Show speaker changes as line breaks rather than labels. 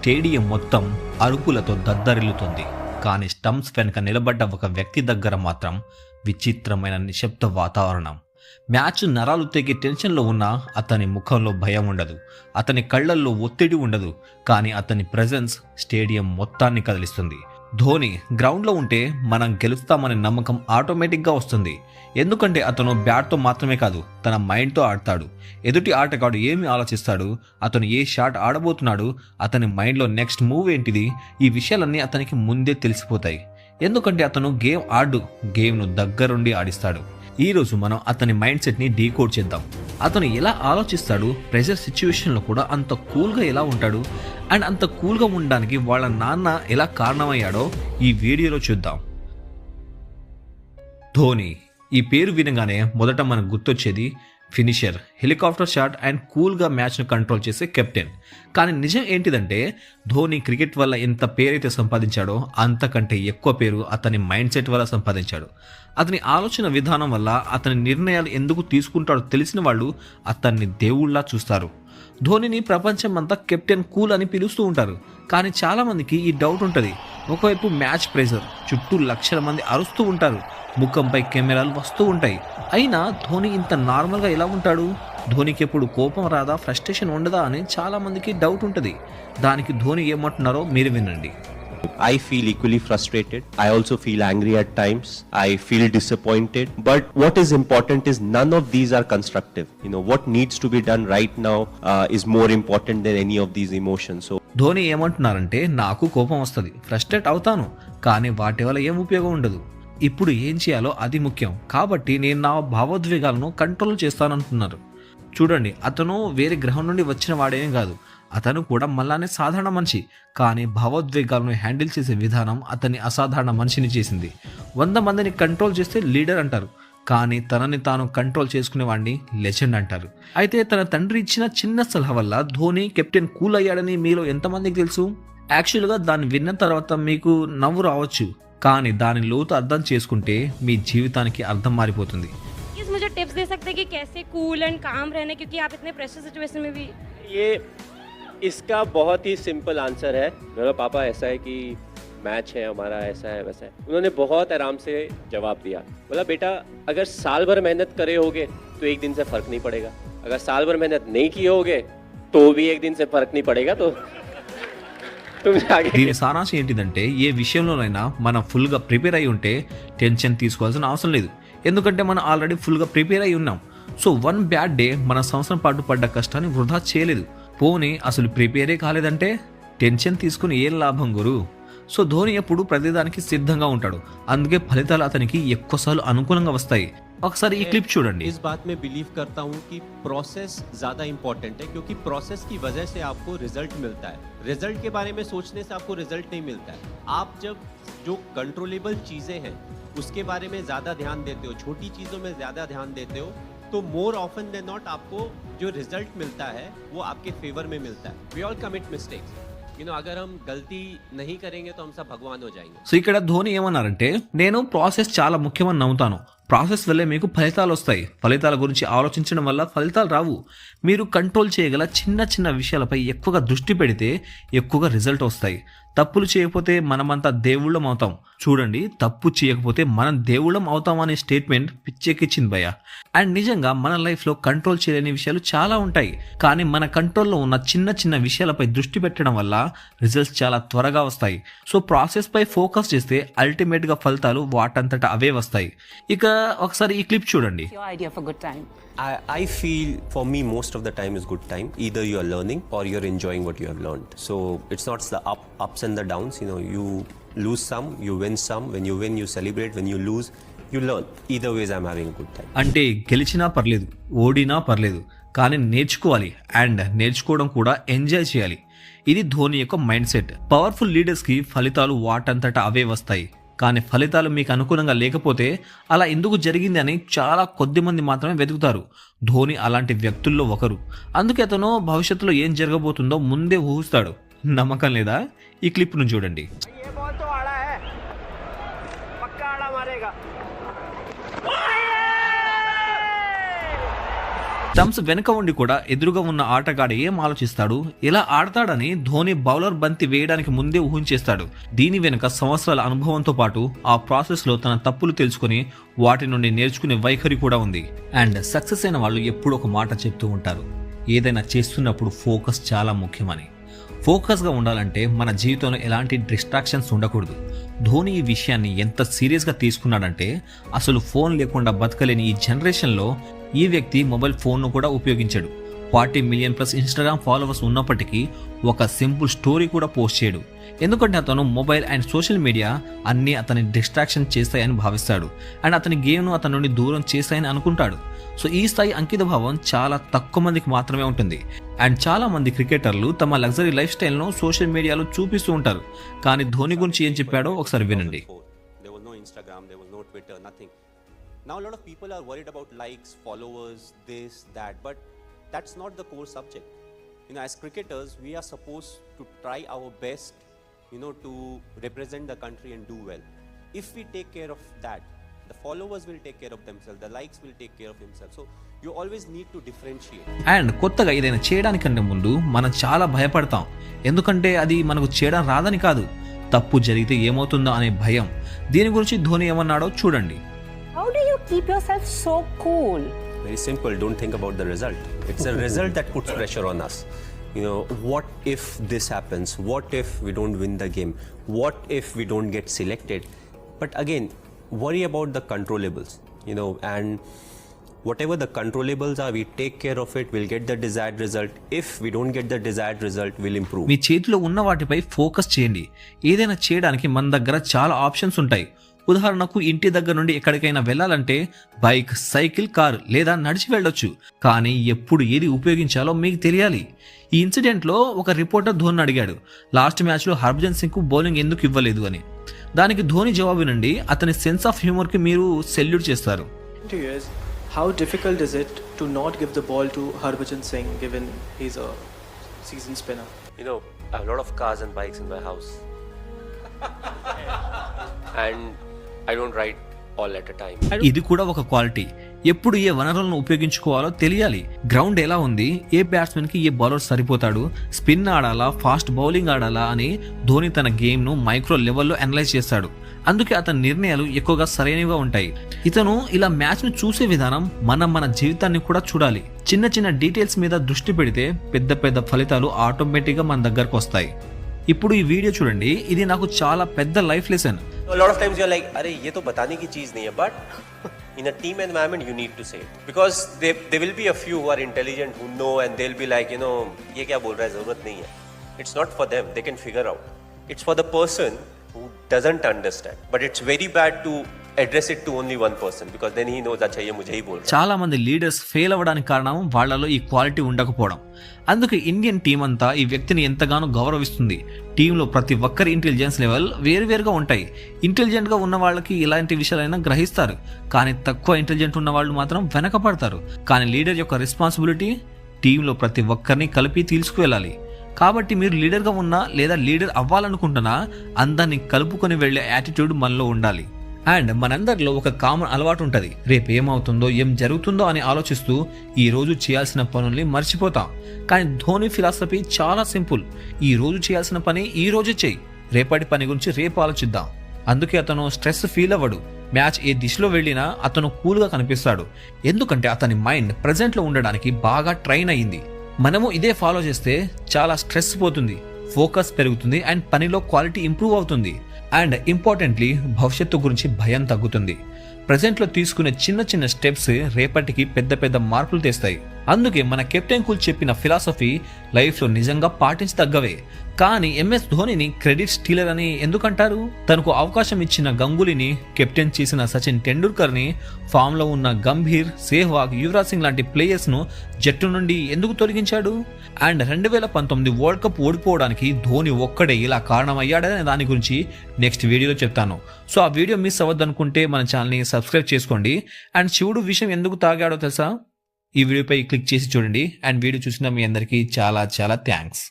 Stadium మొత్తం అరుపులతో దద్దరిల్లుతుంది. కానీ stumps వెనుక నిలబడ్డ ఒక వ్యక్తి దగ్గర మాత్రం విచిత్రమైన నిశ్శబ్ద వాతావరణం. మ్యాచ్ నరాలు తెగి టెన్షన్లో ఉన్న అతని ముఖంలో భయం ఉండదు, అతని కళ్ళల్లో ఒత్తిడి ఉండదు. కానీ అతని ప్రెజెన్స్ స్టేడియం మొత్తాన్ని కదిలిస్తుంది. ధోని గ్రౌండ్లో ఉంటే మనం గెలుస్తామనే నమ్మకం ఆటోమేటిక్గా వస్తుంది. ఎందుకంటే అతను బ్యాట్తో మాత్రమే కాదు, తన మైండ్తో ఆడతాడు. ఎదుటి ఆటగాడు ఏమి ఆలోచిస్తాడు, అతను ఏ షాట్ ఆడబోతున్నాడు, అతని మైండ్లో నెక్స్ట్ మూవ్ ఏంటిది, ఈ విషయాలన్నీ అతనికి ముందే తెలిసిపోతాయి. ఎందుకంటే అతను గేమ్ ఆడు, గేమ్ను దగ్గరుండి ఆడిస్తాడు. ఈరోజు మనం అతని మైండ్ సెట్ని డీకోడ్ చేద్దాం. అతను ఎలా ఆలోచిస్తాడు, ప్రెషర్ సిచ్యువేషన్లో కూడా అంత కూల్గా ఎలా ఉంటాడు, అండ్ అంత కూల్గా ఉండడానికి వాళ్ళ నాన్న ఎలా కారణమయ్యాడో ఈ వీడియోలో చూద్దాం. ధోని ఈ పేరు వినగానే మొదట మనకు గుర్తొచ్చేది ఫినిషర్, హెలికాప్టర్ షాట్ అండ్ కూల్గా మ్యాచ్ను కంట్రోల్ చేసే కెప్టెన్. కానీ నిజం ఏంటిదంటే ధోని క్రికెట్ వల్ల ఎంత పేరైతే సంపాదించాడో అంతకంటే ఎక్కువ పేరు అతని మైండ్ సెట్ వల్ల సంపాదించాడు. అతని ఆలోచన విధానం వల్ల అతని నిర్ణయాలు ఎందుకు తీసుకుంటాడో తెలిసిన వాళ్ళు అతన్ని దేవుళ్లా చూస్తారు. ధోనిని ప్రపంచం అంతా కెప్టెన్ కూల్ అని పిలుస్తూ ఉంటారు. కానీ చాలామందికి ఈ డౌట్ ఉంటుంది. ఒకవైపు మ్యాచ్ ప్రెషర్, చుట్టూ లక్షల మంది అరుస్తూ ఉంటారు, ముఖంపై కెమెరాలు వస్తూ ఉంటాయి. అయినా ధోని ఇంత నార్మల్గా ఎలా ఉంటాడు? ధోనికి ఎప్పుడు కోపం రాదా, ఫ్రస్ట్రేషన్ ఉండదా అని చాలామందికి డౌట్ ఉంటుంది. దానికి ధోని ఏమంటున్నారో మీరు వినండి.
I feel equally frustrated. I also feel angry at times. I feel disappointed. But what is important is none of these are constructive. What needs to be done right now is more important than any of these emotions. So
Dhoni ఏమంటున్నారంటే, నాకు కోపం వస్తుంది, frustrate అవుతాను, కానీ వాటి వల్ల ఏం ఉపయోగం ఉండదు. ఇప్పుడు ఏం చేయాలో అది ముఖ్యం. కాబట్టి నేను నా భావోద్వేగాలను కంట్రోల్ చేస్తానంటున్నారు. చూడండి, అతను వేరే గ్రహం నుండి వచ్చిన వాడేం కాదు. అతను కూడా మళ్ళానే సాధారణ మనిషి. కానీ భావోద్వేగాలను హ్యాండిల్ చేసే విధానం అతన్ని అసాధారణ మనిషిని చేసింది. 100 మందిని కంట్రోల్ చేస్తే లీడర్ అంటారు, కానీ తనని తాను కంట్రోల్ చేసుకునేవాడిని లెజెండ్ అంటారు. అయితే తన తండ్రి ఇచ్చిన చిన్న సలహా వల్ల ధోని కెప్టెన్ కూల్ అయ్యాడని మీలో ఎంతమందికి తెలుసు? యాక్చువల్గా దాన్ని విన్న తర్వాత మీకు నవ్వు రావచ్చు, కానీ దాని లోతు అర్థం చేసుకుంటే మీ జీవితానికి అర్థం మారిపోతుంది.
मुझे टिप्स दे सकते हैं कि कैसे कूल एंड काम रहने, क्योंकि आप इतने प्रेशर सिचुएशन में भी.
ये इसका बहुत ही सिंपल आंसर है. मेरा पापा ऐसा है कि मैच है हमारा, ऐसा है वैसा है. उन्होंने बहुत आराम से जवाब दिया. बोला बेटा अगर साल भर मेहनत करे होगे तो एक दिन से फर्क नहीं पड़ेगा. अगर साल भर मेहनत नहीं किए होगे तो भी एक दिन से फर्क नहीं पड़ेगा. तो
దీని సారాంశం ఏంటిదంటే, ఏ విషయంలోనైనా మనం ఫుల్గా ప్రిపేర్ అయి ఉంటే టెన్షన్ తీసుకోవాల్సిన అవసరం లేదు. ఎందుకంటే మనం ఆల్రెడీ ఫుల్గా ప్రిపేర్ అయి ఉన్నాం. సో 1 బ్యాడ్ డే మన సంవత్సరం పాటు పడ్డ కష్టాన్ని వృధా చేయలేదు. పోనీ అసలు ప్రిపేరే కాలేదంటే టెన్షన్ తీసుకుని ఏం లాభం గురు? సో ధోని ఎప్పుడు ప్రతిదానికి సిద్ధంగా ఉంటాడు. అందుకే ఫలితాలు అతనికి ఎక్కువసార్లు అనుకూలంగా వస్తాయి. ఒకసారి ఈ క్లిప్ చూడండి.
इस बात में बिलीव करता हूँ कि प्रोसेस ज़्यादा इम्पोर्टेंट है, क्योंकि प्रोसेस की वजह से आपको रिजल्ट मिलता है. रिजल्ट के बारे में सोचने से आपको रिजल्ट नहीं मिलता है. आप जब जो कंट्रोलेबल चीज़ें हैं उसके बारे में ज़्यादा ध्यान देते हो, छोटी चीज़ों में ज़्यादा ध्यान देते हो, तो मोर ऑफन देन नॉट आपको जो रिजल्ट मिलता है वो आपके फेवर में मिलता है. We all commit mistakes. अगर हम गलती नहीं करेंगे तो हम सब भगवान हो जाएंगे.
సో ఇక్కడ ధోని ఏమన్నారంటే, నేను ప్రాసెస్ చాలా ముఖ్యమని నమ్ముతాను. ప్రాసెస్ వల్లే మీకు ఫలితాలు వస్తాయి. ఫలితాల గురించి ఆలోచించడం వల్ల ఫలితాలు రావు. మీరు కంట్రోల్ చేయగల చిన్న చిన్న విషయాలపై ఎక్కువగా దృష్టి పెడితే ఎక్కువగా రిజల్ట్ వస్తాయి. తప్పులు చేయకపోతే మనమంతా దేవుళ్ళం అవుతాం. చూడండి, తప్పు చేయకపోతే మనం దేవుళ్ళం అవుతాం అనే స్టేట్మెంట్ పిచ్చెక్కిచ్చింది భయ్య. అండ్ నిజంగా మన లైఫ్లో కంట్రోల్ చేయలేని విషయాలు చాలా ఉంటాయి. కానీ మన కంట్రోల్లో ఉన్న చిన్న చిన్న విషయాలపై దృష్టి పెట్టడం వల్ల రిజల్ట్స్ చాలా త్వరగా వస్తాయి. సో ప్రాసెస్ పై ఫోకస్ చేస్తే అల్టిమేట్గా ఫలితాలు వాటంతట అవే వస్తాయి. ఇక ఒకసారి ఈ క్లిప్ చూడండి.
I feel for me most of the time is good time. Either you are learning or you are enjoying what you have learned. So it's not the ups and the downs. You lose some, you win some. When you win, you celebrate. When you lose, you learn. Either ways, I'm having a good time.
అంటే గెలిచినా పర్లేదు, ఓడినా పర్లేదు, కానీ నేర్చుకోవాలి. And నేర్చుకోవడం కూడా enjoy చేయాలి. ఇది ధోని యొక్క మైండ్ సెట్. పవర్ఫుల్ లీడర్స్కి ఫలితాలు వాటంతట అవే వస్తాయి. కానీ ఫలితాలు మీకు అనుకూలంగా లేకపోతే అలా ఎందుకు జరిగింది అని చాలా కొద్ది మంది మాత్రమే వెతుకుతారు. ధోని అలాంటి వ్యక్తుల్లో ఒకరు. అందుకే అతను భవిష్యత్తులో ఏం జరగబోతుందో ముందే ఊహిస్తాడు. నమ్మకం లేదా? ఈ క్లిప్ ను చూడండి. స్టంప్స్ వెనుక ఉండి కూడా ఎదురుగా ఉన్న ఆటగాడు ఏం ఆలోచిస్తాడు, ఎలా ఆడతాడని ధోని బౌలర్ బంతి వేయడానికి ముందే ఊహించేస్తాడు. దీని వెనుక సంవత్సరాల అనుభవంతో పాటు ఆ ప్రాసెస్ లో తన తప్పులు తెలుసుకుని వాటి నుండి నేర్చుకునే వైఖరి కూడా ఉంది. అండ్ సక్సెస్ అయిన వాళ్ళు ఎప్పుడు ఒక మాట చెప్తూ ఉంటారు, ఏదైనా చేస్తున్నప్పుడు ఫోకస్ చాలా ముఖ్యమని. ఫోకస్గా ఉండాలంటే మన జీవితంలో ఎలాంటి డిస్ట్రాక్షన్స్ ఉండకూడదు. ధోని ఈ విషయాన్ని ఎంత సీరియస్గా తీసుకున్నాడంటే అసలు ఫోన్ లేకుండా బతకలేని ఈ జనరేషన్లో ఈ వ్యక్తి మొబైల్ ఫోన్ను కూడా ఉపయోగించాడు. 40 మిలియన్ ప్లస్ ఇన్స్టాగ్రామ్ ఫాలోవర్స్ ఉన్నప్పటికీ ఒక సింపుల్ స్టోరీ కూడా పోస్ట్ చేయడు. ఎందుకంటే అతను మొబైల్ అండ్ సోషల్ మీడియా అన్నీ అతని డిస్ట్రాక్షన్ చేస్తాయని భావిస్తాడు అండ్ అతని గేమ్ను అతని నుండి దూరం చేస్తాయని అనుకుంటాడు. సో ఈ స్థాయి అంకిత భావం చాలా తక్కువ మందికి మాత్రమే ఉంటుంది. అండ్ చాలా మంది క్రికెటర్లు తమ లగ్జరీ లైఫ్ స్టైల్ను సోషల్ మీడియాలో చూపిస్తూ ఉంటారు. కానీ ధోని గురించి ఏం చెప్పాడో ఒకసారి వినండి.
There was no Instagram, there was no Twitter, nothing. Now a lot of people are worried about likes, followers, this, that, but that's not the core subject. As cricketers, we are supposed to try our best, to represent the country and do well. If we take care of that, the followers will take care of themselves, the likes will take care of themselves. So you always need to differentiate.
And కొత్తగా ఏదైనా చేయడానికంటే ముందు మనం చాలా భయపడతాం. ఎందుకంటే అది మనకు చేయడం రాదని కాదు, తప్పు జరిగితే ఏమవుతుందో అనే భయం. దీని గురించి ధోని ఏమన్నాడో చూడండి.
How do you keep yourself so cool?
Very simple, don't think about the result. It's the result that puts pressure on us. What if this happens? What if we don't win the game? What if we don't get selected? But again, worry about the controllables, and whatever the controllables are, we take care of it, we'll get the desired result. If we don't get the desired result, we'll improve.
మీ చేతిలో ఉన్న వాటిపై focus చేయండి. ఏదైనా చేయడానికి మన దగ్గర చాలా options ఉంటాయి. ఉదాహరణకు ఇంటి దగ్గర నుండి ఎక్కడికైనా వెళ్ళాలంటే బైక్, సైకిల్, కారు లేదా నడిచి వెళ్ళొచ్చు. కానీ ఎప్పుడు ఏది ఉపయోగించాలో మీకు తెలియాలి. ఈ ఇన్సిడెంట్లో ఒక రిపోర్టర్ ధోని అడిగాడు, లాస్ట్ మ్యాచ్లో హర్భజన్ సింగ్కు బౌలింగ్ ఎందుకు ఇవ్వలేదు అని. దానికి ధోని జవాబు నుండి అతని సెన్స్ ఆఫ్ హ్యూమర్కి మీరు సెల్యూట్ చేస్తారు.
How difficult is it to not give the ball to Harbhajan Singh given he's a seasoned spinner?
I have a lot of cars and bikes in my house. And I don't ride all at a time.
ఇది కూడా ఒక quality. ఎప్పుడు ఏ వనరులను ఉపయోగించుకోవాలో తెలియాలి. Ground ఎలా ఉంది, ఏ batsmen కి a bowler సరిపోతాడు, spin ఆడాలా, fast bowling ఆడాలా అని ధోని తన గేమ్ ను మైక్రో లెవెల్లో అనలైజ్ చేస్తాడు. అందుకే అతని నిర్ణయాలు ఎక్కువగా సరైనవిగా ఉంటాయి. ఇతను ఇలా మ్యాచ్ ను చూసే విధానం మన జీవితాన్ని కూడా చూడాలి. చిన్న చిన్న డీటెయిల్స్ మీద దృష్టి పెడితే పెద్ద పెద్ద ఫలితాలు ఆటోమేటిక్ గా మన దగ్గరకు వస్తాయి. ఇప్పుడు ఈ వీడియో చూడండి, ఇది నాకు చాలా పెద్ద life lesson.
A lot of times you're like, अरे ये तो बताने की चीज नहीं है, but in a team environment you need to say it because there will be a few who are intelligent who know and they'll be like, ये क्या बोल रहा है, जरूरत नहीं है. It's not for them, they can figure out. It's for the person who doesn't understand, but it's very bad to address it to only one person because then he knows अच्छा ये मुझे ही बोल रहा है.
చాలా మంది లీడర్స్ ఫెయిల్ అవ్వడానికి కారణం వాళ్ళలో ఈ క్వాలిటీ ఉండకపోవడం. అందుకే ఇండియన్ టీం అంతా ఈ వ్యక్తిని ఎంతగానో గౌరవిస్తుంది. టీంలో ప్రతి ఒక్కరి ఇంటెలిజెన్స్ లెవెల్ వేరువేరుగా ఉంటాయి. ఇంటెలిజెంట్గా ఉన్న వాళ్ళకి ఇలాంటి విషయాలైనా గ్రహిస్తారు, కానీ తక్కువ ఇంటెలిజెంట్ ఉన్న వాళ్ళు మాత్రం వెనకపడతారు. కానీ లీడర్ యొక్క రెస్పాన్సిబిలిటీ టీంలో ప్రతి ఒక్కరిని కలిపి తీసుకువెళ్ళాలి. కాబట్టి మీరు లీడర్గా ఉన్నా లేదా లీడర్ అవ్వాలనుకుంటున్నా అందరినీ కలుపుకొని వెళ్లే యాటిట్యూడ్ మనలో ఉండాలి. అండ్ మనందరిలో ఒక కామన్ అలవాటు ఉంటుంది, రేపు ఏమవుతుందో ఏం జరుగుతుందో అని ఆలోచిస్తూ ఈ రోజు చేయాల్సిన పనుల్ని మర్చిపోతాం. కానీ ధోని ఫిలాసఫీ చాలా సింపుల్, ఈ రోజు చేయాల్సిన పని ఈ రోజు చేయి, రేపటి పని గురించి రేపు ఆలోచిద్దాం. అందుకే అతను స్ట్రెస్ ఫీల్ అవ్వడు. మ్యాచ్ ఏ దిశలో వెళ్ళినా అతను కూల్గా కనిపిస్తాడు. ఎందుకంటే అతని మైండ్ ప్రెజెంట్లో ఉండడానికి బాగా ట్రైన్ అయ్యింది. మనము ఇదే ఫాలో చేస్తే చాలా స్ట్రెస్ పోతుంది, ఫోకస్ పెరుగుతుంది అండ్ పనిలో క్వాలిటీ ఇంప్రూవ్ అవుతుంది. అండ్ ఇంపార్టెంట్లీ భవిష్యత్తు గురించి భయం తగ్గుతుంది. ప్రెజెంట్లో తీసుకునే చిన్న చిన్న స్టెప్స్ రేపటికి పెద్ద పెద్ద మార్పులు తెస్తాయి. అందుకే మన కెప్టెన్ కూల్ చెప్పిన ఫిలాసఫీ లైఫ్లో నిజంగా పాటించదగ్గవే. కానీ ఎంఎస్ ధోనిని క్రెడిట్ స్టీలర్ అని ఎందుకంటారు? తనకు అవకాశం ఇచ్చిన గంగూలీని, కెప్టెన్ చేసిన సచిన్ టెండూల్కర్ని, ఫామ్లో ఉన్న గంభీర్, సెహ్వాగ్, యువరాజ్ సింగ్ లాంటి ప్లేయర్స్ను జట్టు నుండి ఎందుకు తొలగించాడు? అండ్ 2019 వరల్డ్ కప్ ఓడిపోవడానికి ధోని ఒక్కడే ఇలా కారణమయ్యాడనే దాని గురించి నెక్స్ట్ వీడియోలో చెప్తాను. సో ఆ వీడియో మిస్ అవ్వద్దనుకుంటే మన ఛానల్ని సబ్స్క్రైబ్ చేసుకోండి. అండ్ శివుడు విషయం ఎందుకు తాగాడో తెలుసా? ఈ వీడియోపై క్లిక్ చేసి చూడండి. అండ్ వీడియో చూసిన మీ అందరికీ చాలా చాలా థ్యాంక్స్.